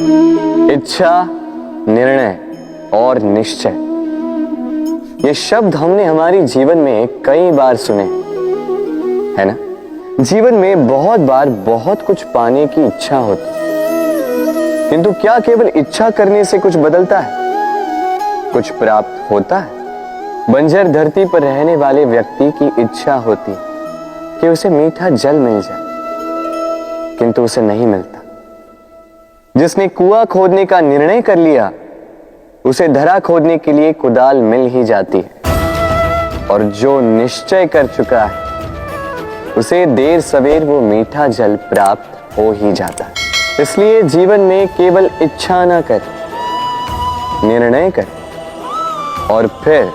इच्छा, निर्णय और निश्चय, ये शब्द हमने हमारी जीवन में कई बार सुने, है ना? जीवन में बहुत बार बहुत कुछ पाने की इच्छा होती, किंतु क्या केवल इच्छा करने से कुछ बदलता है? कुछ प्राप्त होता है? बंजर धरती पर रहने वाले व्यक्ति की इच्छा होती कि उसे मीठा जल मिल जाए, किंतु उसे नहीं मिलता। जिसने कुआं खोदने का निर्णय कर लिया, उसे धरा खोदने के लिए कुदाल मिल ही जाती है, और जो निश्चय कर चुका है उसे देर सवेर वो मीठा जल प्राप्त हो ही जाता है। इसलिए जीवन में केवल इच्छा ना कर, निर्णय कर और फिर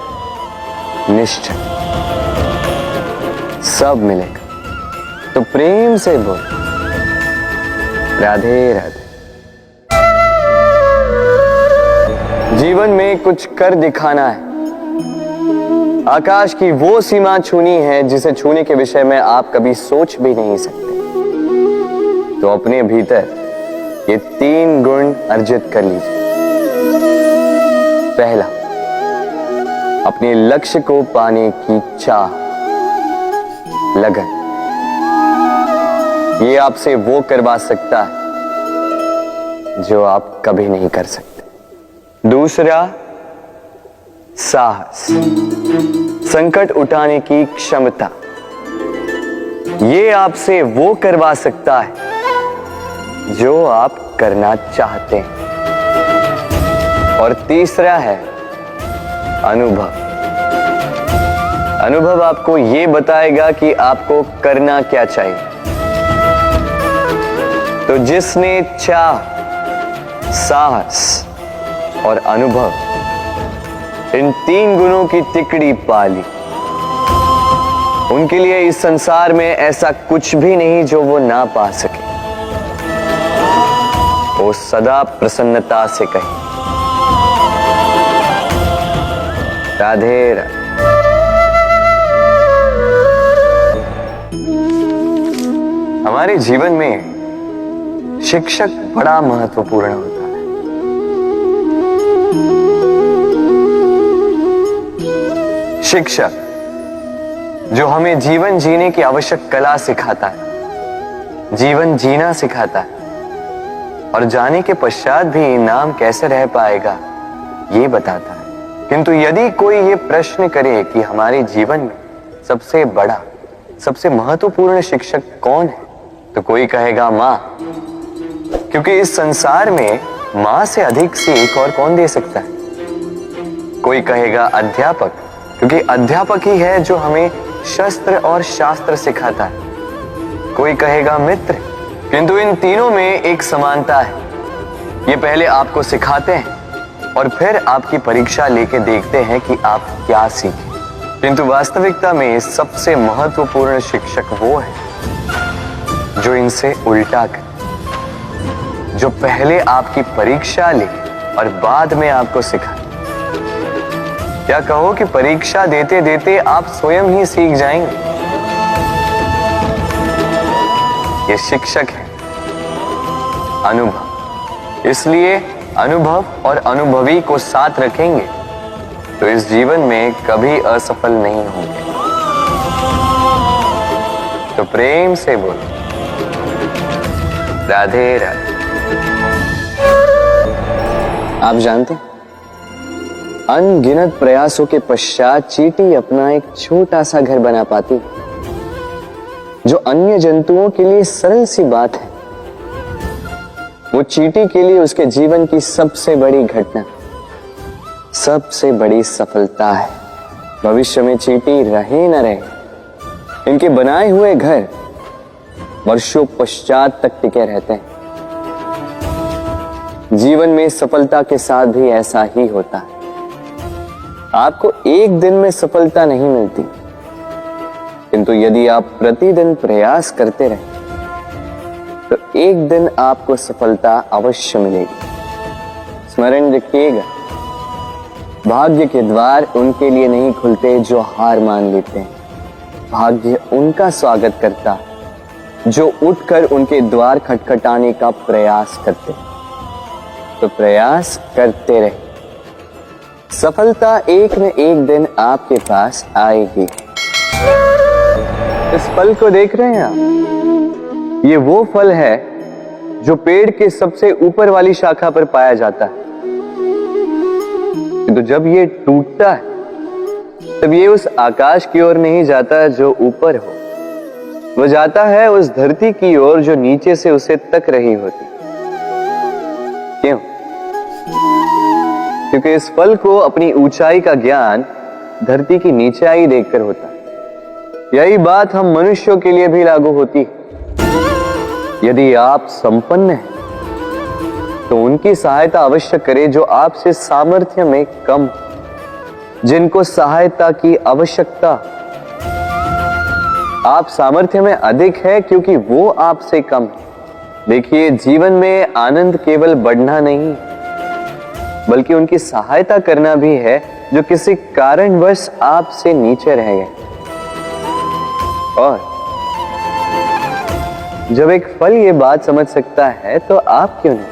निश्चय, सब मिलेगा। तो प्रेम से बोल, राधे राधे। जीवन में कुछ कर दिखाना है, आकाश की वो सीमा छूनी है जिसे छूने के विषय में आप कभी सोच भी नहीं सकते। तो अपने भीतर ये 3 गुण अर्जित कर लीजिए। पहला, अपने लक्ष्य को पाने की चाह, लगन। ये आपसे वो करवा सकता है जो आप कभी नहीं कर सकते। दूसरा, साहस, संकट उठाने की क्षमता। ये आपसे वो करवा सकता है जो आप करना चाहते हैं। और तीसरा है अनुभव। अनुभव आपको ये बताएगा कि आपको करना क्या चाहिए। तो जिसने चाह, साहस और अनुभव, इन 3 गुणों की तिकड़ी पा ली, उनके लिए इस संसार में ऐसा कुछ भी नहीं जो वो ना पा सके। वो सदा प्रसन्नता से कहे, राधे राधे। हमारे जीवन में शिक्षक बड़ा महत्वपूर्ण होता है। शिक्षक जो हमें जीवन जीने की आवश्यक कला सिखाता है, जीवन जीना सिखाता है, और जाने के पश्चात भी नाम कैसे रह पाएगा ये बताता है। किंतु यदि कोई ये प्रश्न करे कि हमारे जीवन में सबसे बड़ा, सबसे महत्वपूर्ण शिक्षक कौन है, तो कोई कहेगा मां, क्योंकि इस संसार में मां से अधिक सीख और कौन दे सकता है। कोई कहेगा अध्यापक, क्योंकि अध्यापक ही है जो हमें शस्त्र और शास्त्र सिखाता है। कोई कहेगा मित्र, किंतु इन तीनों में एक समानता है। ये पहले आपको सिखाते हैं और फिर आपकी परीक्षा लेके देखते हैं कि आप क्या सीखे। किंतु वास्तविकता में सबसे महत्वपूर्ण शिक्षक वो है जो इनसे उल्टा करे, जो पहले आपकी परीक्षा ले और बाद में आपको सिखाए। क्या कहो कि परीक्षा देते देते आप स्वयं ही सीख जाएंगे। ये शिक्षक है अनुभव। इसलिए अनुभव और अनुभवी को साथ रखेंगे तो इस जीवन में कभी असफल नहीं होंगे। तो प्रेम से बोलो, राधे राधे। आप जानते हैं, अनगिनत प्रयासों के पश्चात चींटी अपना एक छोटा सा घर बना पाती, जो अन्य जंतुओं के लिए सरल सी बात है, वो चींटी के लिए उसके जीवन की सबसे बड़ी घटना, सबसे बड़ी सफलता है। भविष्य में चींटी रहे न रहे, इनके बनाए हुए घर वर्षों पश्चात तक टिके रहते हैं। जीवन में सफलता के साथ भी ऐसा ही होता है। आपको एक दिन में सफलता नहीं मिलती, किंतु यदि आप प्रतिदिन प्रयास करते रहे तो एक दिन आपको सफलता अवश्य मिलेगी। स्मरण रखिएगा, भाग्य के द्वार उनके लिए नहीं खुलते जो हार मान लेते हैं। भाग्य उनका स्वागत करता जो उठकर उनके द्वार खटखटाने का प्रयास करते हैं। तो प्रयास करते रहे, सफलता एक न एक दिन आपके पास आएगी। इस फल को देख रहे हैं आप? ये वो फल है जो पेड़ के सबसे ऊपर वाली शाखा पर पाया जाता है। तो जब ये टूटता है तब ये उस आकाश की ओर नहीं जाता जो ऊपर हो, वो जाता है उस धरती की ओर जो नीचे से उसे तक रही होती। क्यों? क्योंकि इस फल को अपनी ऊंचाई का ज्ञान धरती की नीचाई देखकर होता है। यही बात हम मनुष्यों के लिए भी लागू होती है। यदि आप संपन्न हैं तो उनकी सहायता अवश्य करें जो आपसे सामर्थ्य में कम, जिनको सहायता की आवश्यकता। आप सामर्थ्य में अधिक है क्योंकि वो आपसे कम है। देखिए, जीवन में आनंद केवल बढ़ना नहीं बल्कि उनकी सहायता करना भी है जो किसी कारणवश आपसे नीचे रह गए। और जब एक फल ये बात समझ सकता है तो आप क्यों नहीं?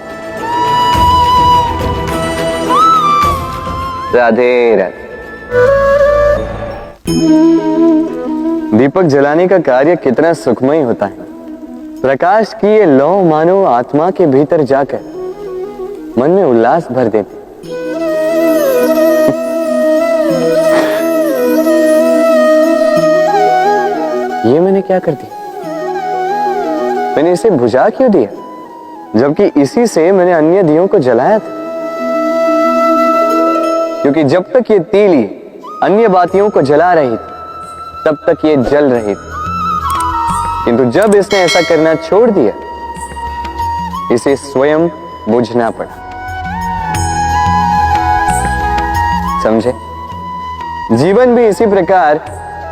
राधे राधे। दीपक जलाने का कार्य कितना सुखमय होता है। प्रकाश की ये लौ मानो आत्मा के भीतर जाकर मन में उल्लास भर देती। ये मैंने क्या कर दिया? मैंने इसे बुझा क्यों दिया, जबकि इसी से मैंने अन्य दियों को जलाया था। क्योंकि जब तक ये तीली अन्य बातियों को जला रही थी तब तक ये जल रही थी, किंतु जब इसने ऐसा करना छोड़ दिया इसे स्वयं बुझना पड़ा। समझे? जीवन भी इसी प्रकार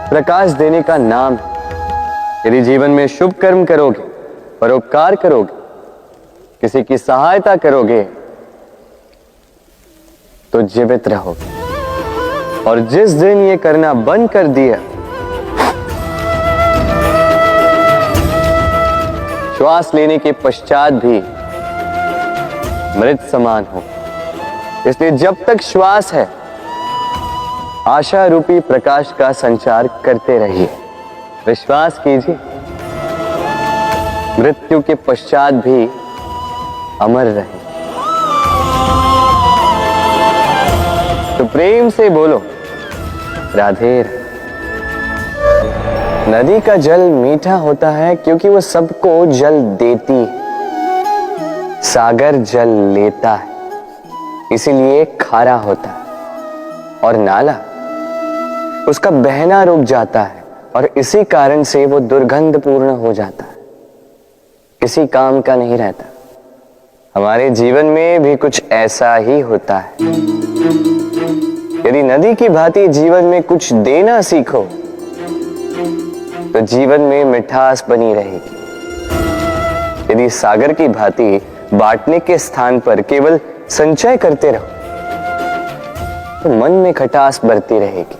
प्रकाश देने का नाम है। यदि जीवन में शुभ कर्म करोगे, परोपकार करोगे, किसी की सहायता करोगे तो जीवित रहोगे। और जिस दिन ये करना बंद कर दिया, श्वास लेने के पश्चात भी मृत समान हो। इसलिए जब तक श्वास है आशा रूपी प्रकाश का संचार करते रहिए। विश्वास कीजिए, मृत्यु के पश्चात भी अमर रहे। तो प्रेम से बोलो राधे राधे। नदी का जल मीठा होता है क्योंकि वो सबको जल देती है। सागर जल लेता है इसीलिए खारा होता है। और नाला उसका बहना रुक जाता है और इसी कारण से वो दुर्गंधपूर्ण हो जाता है, किसी काम का नहीं रहता। हमारे जीवन में भी कुछ ऐसा ही होता है। यदि नदी की भांति जीवन में कुछ देना सीखो तो जीवन में मिठास बनी रहेगी। यदि सागर की भांति बांटने के स्थान पर केवल संचय करते रहो तो मन में खटास बढ़ती रहेगी।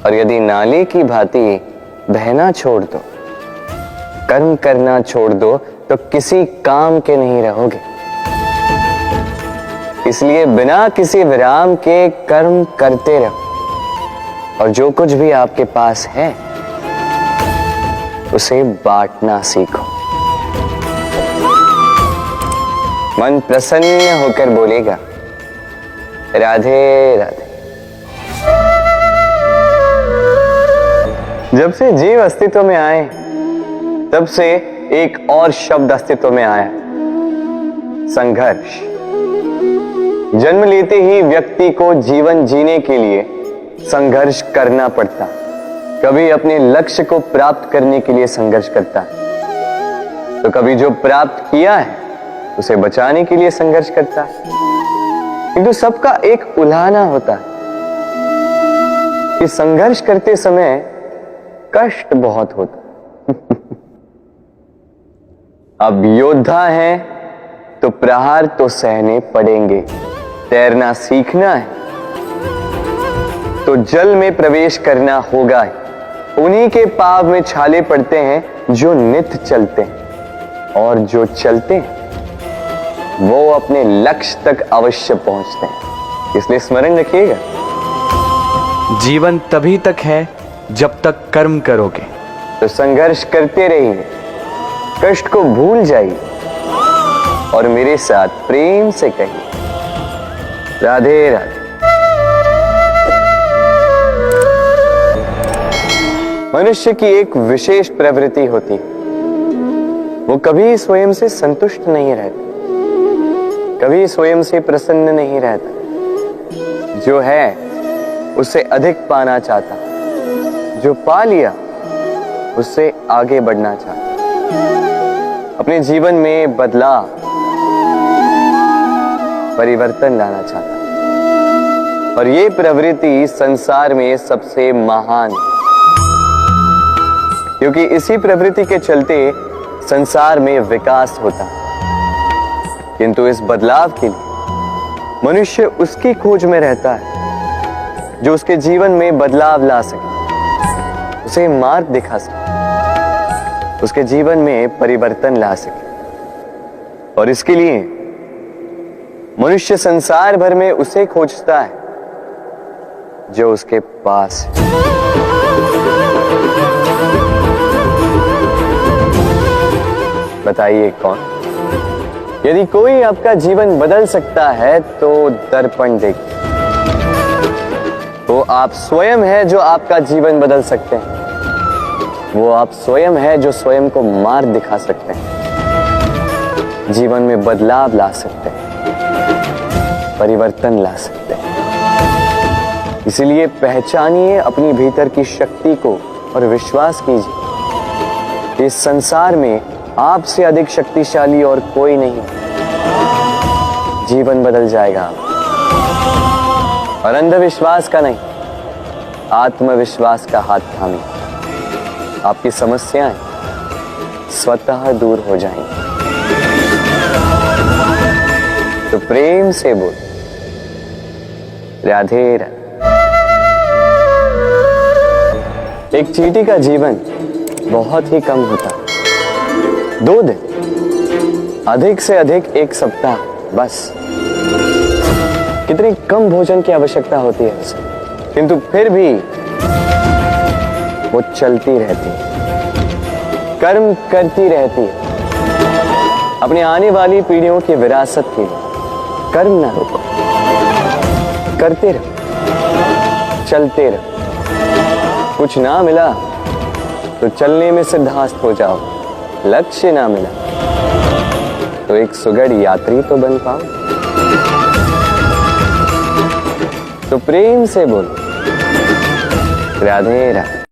और यदि नाले की भांति बहना छोड़ दो, कर्म करना छोड़ दो तो किसी काम के नहीं रहोगे। इसलिए बिना किसी विराम के कर्म करते रहो और जो कुछ भी आपके पास है उसे बांटना सीखो। मन प्रसन्न होकर बोलेगा राधे राधे। जब से जीव अस्तित्व में आए तब से एक और शब्द अस्तित्व में आया, संघर्ष। जन्म लेते ही व्यक्ति को जीवन जीने के लिए संघर्ष करना पड़ता। कभी अपने लक्ष्य को प्राप्त करने के लिए संघर्ष करता है तो कभी जो प्राप्त किया है उसे बचाने के लिए संघर्ष करता है। किंतु सबका एक उल्हाना होता है कि संघर्ष करते समय कष्ट बहुत होता है। अब योद्धा हैं तो प्रहार तो सहने पड़ेंगे। तैरना सीखना है तो जल में प्रवेश करना होगा। उन्हीं के पाव में छाले पड़ते हैं जो नित्य चलते हैं, और जो चलते हैं वो अपने लक्ष्य तक अवश्य पहुंचते हैं। इसलिए स्मरण रखिएगा, जीवन तभी तक है जब तक कर्म करोगे। तो संघर्ष करते रहिए, कष्ट को भूल जाइए और मेरे साथ प्रेम से कहिए, राधे राधे। मनुष्य की एक विशेष प्रवृत्ति होती है, वो कभी स्वयं से संतुष्ट नहीं रहता, कभी स्वयं से प्रसन्न नहीं रहता। जो है उससे अधिक पाना चाहता, जो पा लिया उससे आगे बढ़ना चाहता, अपने जीवन में बदलाव परिवर्तन लाना चाहता। और ये प्रवृत्ति संसार में सबसे महान है, क्योंकि इसी प्रवृत्ति के चलते संसार में विकास होता है। किंतु इस बदलाव के लिए मनुष्य उसकी खोज में रहता है जो उसके जीवन में बदलाव ला सके, उसे मार्ग दिखा सके, उसके जीवन में परिवर्तन ला सके। और इसके लिए मनुष्य संसार भर में उसे खोजता है जो उसके पास है। बताइए कौन? यदि कोई आपका जीवन बदल सकता है तो दर्पण देखिए। वो आप स्वयं है जो आपका जीवन बदल सकते हैं। वो आप स्वयं है जो स्वयं को मार्ग दिखा सकते हैं, जीवन में बदलाव ला सकते हैं, परिवर्तन ला सकते हैं। इसलिए पहचानिए अपनी भीतर की शक्ति को और विश्वास कीजिए, इस संसार में आपसे अधिक शक्तिशाली और कोई नहीं। जीवन बदल जाएगा और अंधविश्वास का नहीं, आत्मविश्वास का हाथ थामिए, आपकी समस्याएं स्वतः दूर हो जाएंगी। तो प्रेम से बोल, राधे राधे। एक चींटी का जीवन बहुत ही कम होता है, 2 दिन, अधिक से अधिक 1 सप्ताह, बस। कितनी कम भोजन की आवश्यकता होती है उसे, किंतु फिर भी वो चलती रहती है, कर्म करती रहती है, अपनी आने वाली पीढ़ियों की विरासत के लिए। कर्म ना रोको, करते रहो, चलते रहो। कुछ ना मिला तो चलने में सिद्धांत हो जाओ, लक्ष्य ना मिला तो एक सुगढ़ यात्री तो बन पाओ। तो प्रेम से बोलो, राधे राधे।